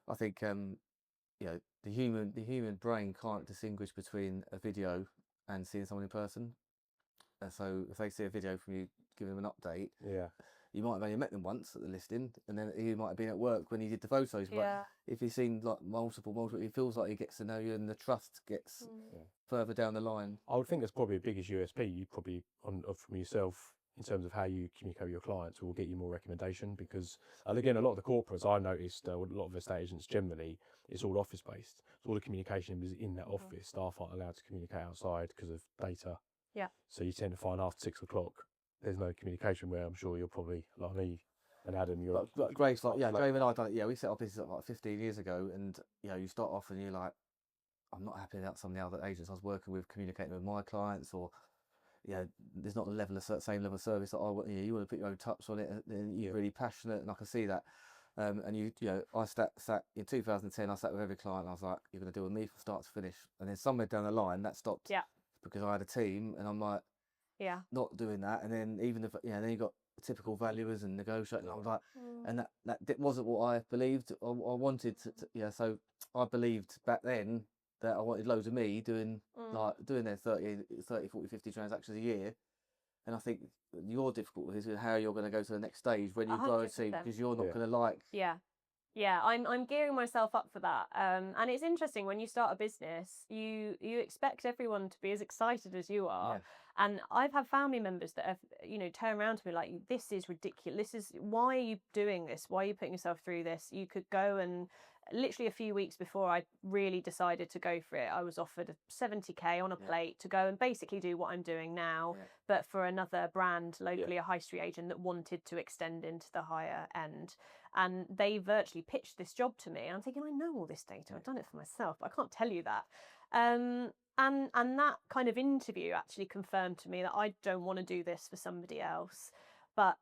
I think you know, the human brain can't distinguish between a video and seeing someone in person. And so if they see a video from you giving them an update, you might have only met them once at the listing, and then you might have been at work when you did the photos. But if you've seen like multiple, it feels like he gets to know you, and the trust gets further down the line. I would think that's probably the biggest USP you probably from yourself in terms of how you communicate with your clients will get you more recommendation, because, and again, a lot of the corporates I noticed, a lot of estate agents generally, it's all office based. So all the communication is in that office. Staff aren't allowed to communicate outside because of data. Yeah. So you tend to find after 6 o'clock, there's no communication, where I'm sure you're probably, like me and Adam, you're... But Grace, like, Dave and I done it, we set up business like 15 years ago, and, you know, you start off and you're like, I'm not happy about some of the other agents I was working with, communicating with my clients, or, you know, there's not the same level of service that I want. You want to put your own touch on it, and you're really passionate, and I can see that. And you know, I sat in 2010, I sat with every client, and I was like, you're going to deal with me from start to finish. And then somewhere down the line, that stopped. Yeah. Because I had a team, and I'm like, not doing that. And then even if, you know, then you got typical valuers and negotiating. And I was like, and that wasn't what I believed. I wanted to, so I believed back then that I wanted loads of me doing their 30, 40, 50 transactions a year. And I think your difficulty is how you're going to go to the next stage when you grow a team, because you're not going to like. Yeah, I'm gearing myself up for that. And it's interesting, when you start a business, you expect everyone to be as excited as you are. Yeah. And I've had family members that have, you know, turned around to me like, this is ridiculous. Why are you doing this? Why are you putting yourself through this? You could go, and literally a few weeks before I really decided to go for it, I was offered a 70k on a plate to go and basically do what I'm doing now, but for another brand locally, a high street agent that wanted to extend into the higher end. And they virtually pitched this job to me. And I'm thinking, I know all this data. I've done it for myself, but I can't tell you that. And that kind of interview actually confirmed to me that I don't want to do this for somebody else. But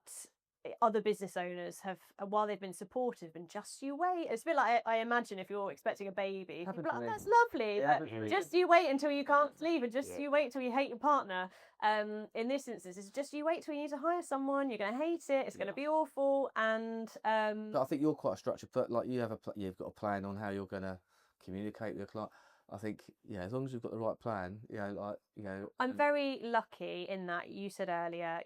other business owners have, while they've been supportive, and just you wait. It's a bit like, I imagine, if you're expecting a baby, people are like, that's lovely, but just you wait until you can't sleep, and just you wait till you hate your partner. In this instance, it's just you wait till you need to hire someone. You're going to hate it. It's going to be awful. And I think you're quite a structured, but like you've got a plan on how you're going to communicate with your client. I think, as long as you've got the right plan, I'm very lucky in that you said earlier,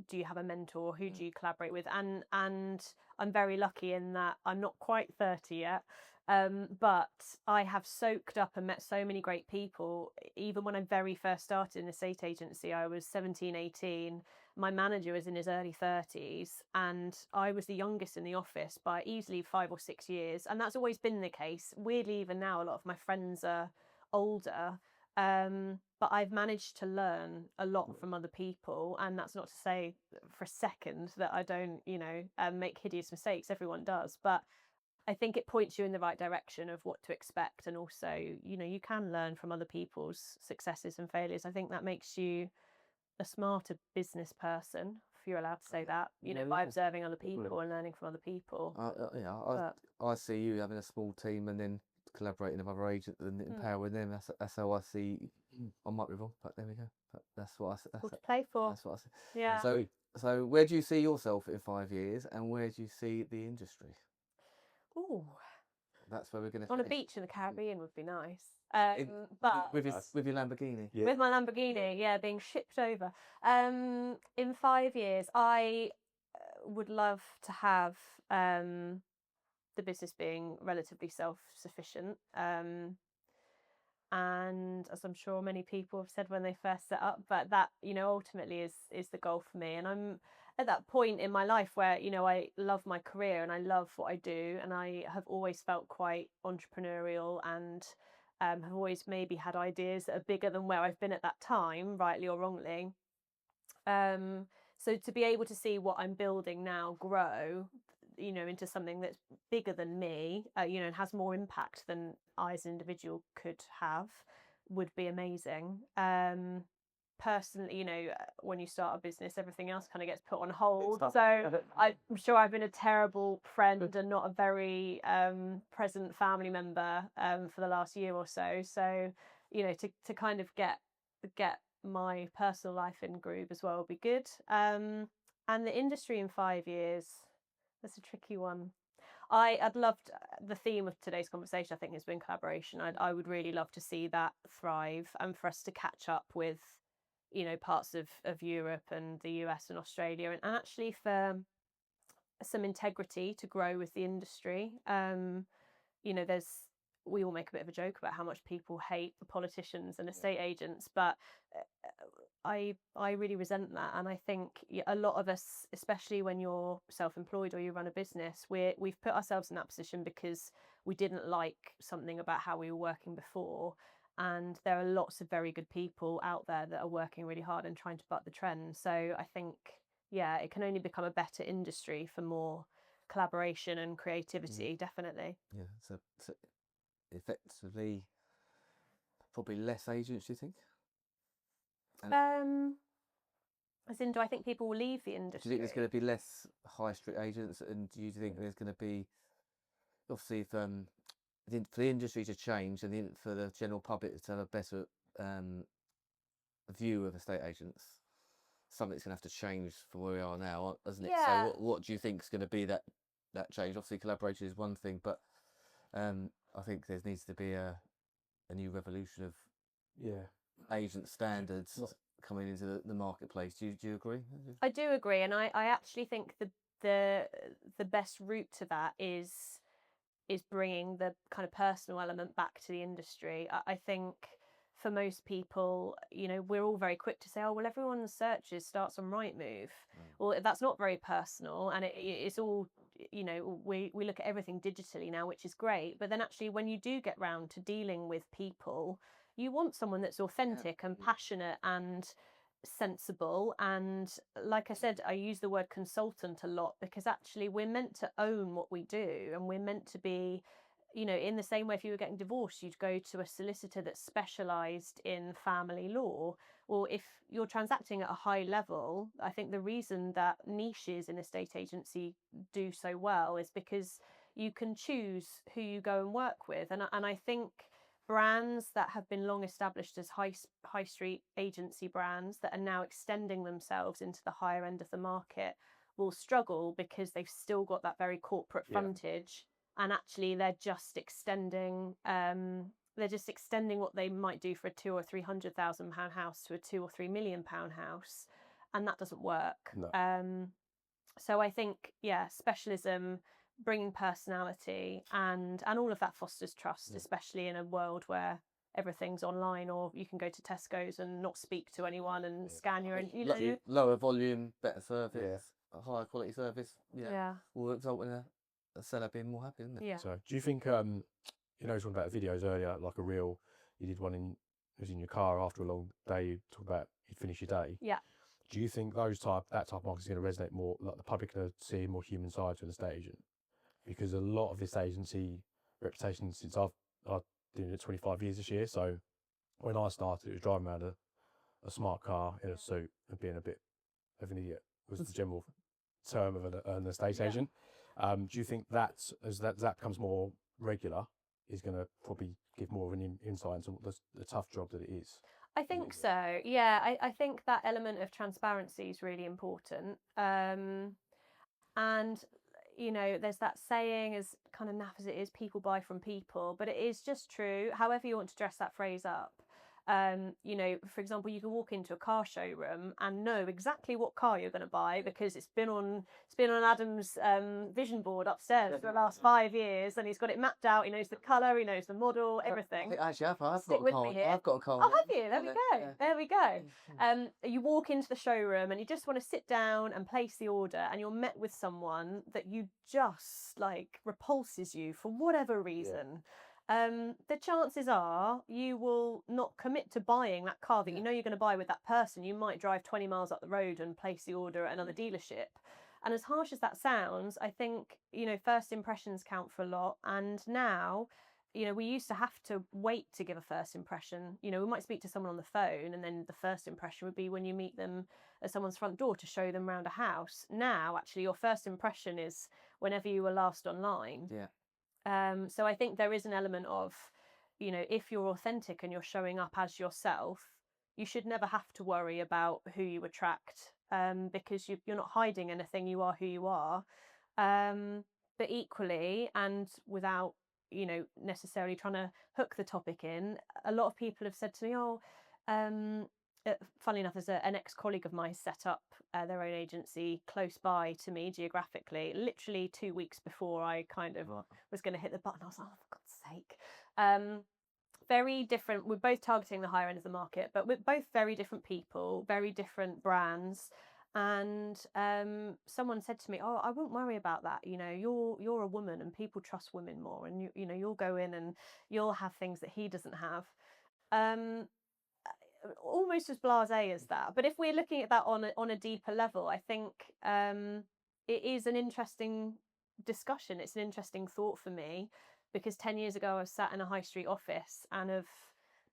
do you have a mentor? Who do you collaborate with? And I'm very lucky in that I'm not quite 30 yet, but I have soaked up and met so many great people. Even when I very first started in estate agency, I was 17, 18. My manager was in his early 30s, and I was the youngest in the office by easily 5 or 6 years. And that's always been the case. Weirdly, even now, a lot of my friends are older. But but I've managed to learn a lot from other people, and that's not to say for a second that I don't, make hideous mistakes. Everyone does, but I think it points you in the right direction of what to expect, and also, you can learn from other people's successes and failures. I think that makes you a smarter business person, if you're allowed to say that, by observing other people and learning from other people. I see you having a small team and then collaborating with other agents and empowering them. That's how I see. I might be wrong, but there we go. But that's what I see. Cool to play for. That's what I see. Yeah. So where do you see yourself in 5 years, and where do you see the industry? Ooh. That's where we're going to on a beach in the Caribbean would be nice. But with your Lamborghini. Yeah. With my Lamborghini, being shipped over. In 5 years, I would love to have the business being relatively self-sufficient. And as I'm sure many people have said when they first set up, but that, ultimately is the goal for me. And I'm at that point in my life where, I love my career and I love what I do. And I have always felt quite entrepreneurial and have always maybe had ideas that are bigger than where I've been at that time, rightly or wrongly. So to be able to see what I'm building now grow, into something that's bigger than me, and has more impact than I as an individual could have, would be amazing. Personally, when you start a business, everything else kind of gets put on hold. So I'm sure I've been a terrible friend and not a very present family member for the last year or so. So, to kind of get my personal life in groove as well would be good. And the industry in 5 years, that's a tricky one. I'd loved the theme of today's conversation, I think, has been collaboration. I would really love to see that thrive and for us to catch up with, parts of Europe and the US and Australia, and actually for some integrity to grow with the industry. We all make a bit of a joke about how much people hate the politicians and estate agents, but I really resent that. And I think a lot of us, especially when you're self-employed or you run a business, we've put ourselves in that position because we didn't like something about how we were working before. And there are lots of very good people out there that are working really hard and trying to buck the trend. So I think, it can only become a better industry for more collaboration and creativity, definitely. Yeah, so effectively, probably less agents, do you think? As in, do I think people will leave the industry? Do you think there's going to be less high street agents, and do you think there's going to be, obviously, for the industry to change and for the general public to have a better view of estate agents, something's going to have to change from where we are now, isn't it? Yeah. So what do you think is going to be that change? Obviously, collaboration is one thing, but I think there needs to be a new revolution of agent standards coming into the marketplace. Do you agree? I do agree, and I actually think the best route to that is bringing the kind of personal element back to the industry. I think for most people, we're all very quick to say, oh, well, everyone's searches starts on Rightmove. Well, that's not very personal, and it's all, we look at everything digitally now, which is great. But then actually, when you do get round to dealing with people, you want someone that's authentic and passionate and sensible. And like I said, I use the word consultant a lot because actually we're meant to own what we do, and we're meant to be, in the same way if you were getting divorced, you'd go to a solicitor that's specialised in family law. Or if you're transacting at a high level, I think the reason that niches in estate agency do so well is because you can choose who you go and work with. And I think brands that have been long established as high street agency brands that are now extending themselves into the higher end of the market will struggle because they've still got that very corporate frontage, and actually they're just extending what they might do for a £200,000 or £300,000 house to a £2 or £3 million house, and that doesn't work. No. So I think specialism, bringing personality, and all of that fosters trust, especially in a world where everything's online, or you can go to Tesco's and not speak to anyone and scan your, lower volume, better service, a higher quality service. Will result in a seller being more happy, isn't it? Yeah. So do you think, you know, talking about videos earlier, like a reel, you did one in who's in your car after a long day, you talk about you finish your day. Yeah. Do you think that type of marketing is going to resonate more? Like the public are seeing more human side to an estate agent, because a lot of this agency reputation since I've doing it 25 years this year. So when I started, it was driving around a smart car in a suit and being a bit of an idiot was the general term of an estate agent. Do you think that as that becomes more regular, is going to probably give more of an insight into the tough job that it is? I think so. Yeah, I think that element of transparency is really important. And you know, there's that saying, as kind of naff as it is, people buy from people, but it is just true. However you want to dress that phrase up. You know, for example, you can walk into a car showroom and know exactly what car you're going to buy because it's been on Adam's vision board upstairs for the last 5 years, and he's got it mapped out. He knows the colour, he knows the model, everything. Actually, I've got Stick a with car. me here. I've got a car. Oh, have you? There we go. Yeah. There we go. You walk into the showroom and you just want to sit down and place the order, and you're met with someone that you just like repulses you for whatever reason. The chances are you will not commit to buying that car that you know you're going to buy with that person. You might drive 20 miles up the road and place the order at another dealership. And as harsh as that sounds, I think, you know, first impressions count for a lot. And now, you know, we used to have to wait to give a first impression. You know, we might speak to someone on the phone, and then the first impression would be when you meet them at someone's front door to show them around a house. Now, actually, your first impression is whenever you were last online. Yeah. So I think there is an element of, you know, if you're authentic and you're showing up as yourself, you should never have to worry about who you attract, because you're not hiding anything. You are who you are. But equally, and without, you know, necessarily trying to hook the topic in, a lot of people have said to me, oh, funnily enough, there's an ex-colleague of mine set up their own agency close by to me geographically, literally 2 weeks before I kind of was going to hit the button. I was like, oh, for God's sake. Very different. We're both targeting the higher end of the market, but we're both very different people, very different brands. And someone said to me, oh, I wouldn't worry about that. You know, you're a woman and people trust women more, and you know, you'll go in and you'll have things that he doesn't have. Almost as blasé as that. But if we're looking at that on a deeper level, I think it is an interesting discussion. It's an interesting thought for me, because 10 years ago I was sat in a high street office, and of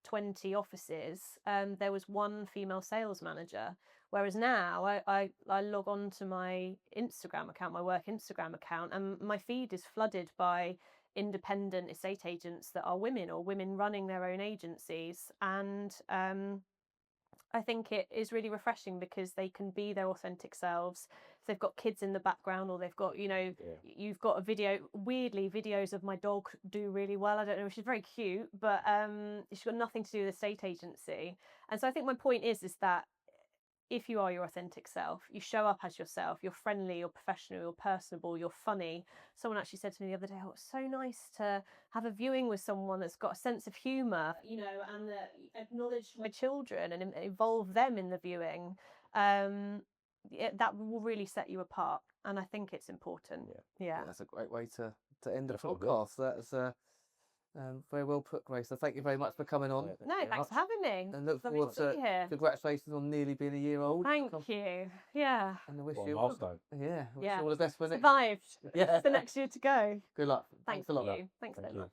20 offices there was one female sales manager, whereas now I log on to my Instagram account, my work Instagram account, and my feed is flooded by independent estate agents that are women, or women running their own agencies. And I think it is really refreshing because they can be their authentic selves. If they've got kids in the background, or they've got, you know, you've got a video, weirdly videos of my dog do really well. I don't know, she's very cute, but she's got nothing to do with estate agency. And so I think my point is that if you are your authentic self, you show up as yourself, you're friendly, you're professional, you're personable, you're funny. Someone actually said to me the other day, oh, it's so nice to have a viewing with someone that's got a sense of humour, you know, and that acknowledge my children and involve them in the viewing. That will really set you apart. And I think it's important. Yeah. That's a great way to end the podcast. That's very well put, Grace. So thank you very much for coming on. No, thanks for having me. And look forward to here. Congratulations on nearly being a year old. Thank you. Yeah. And I wish What a you milestone. wish you all the best for it. Survived. Yeah. It's the next year to go. Good luck. Thanks a lot. you. Thanks so much.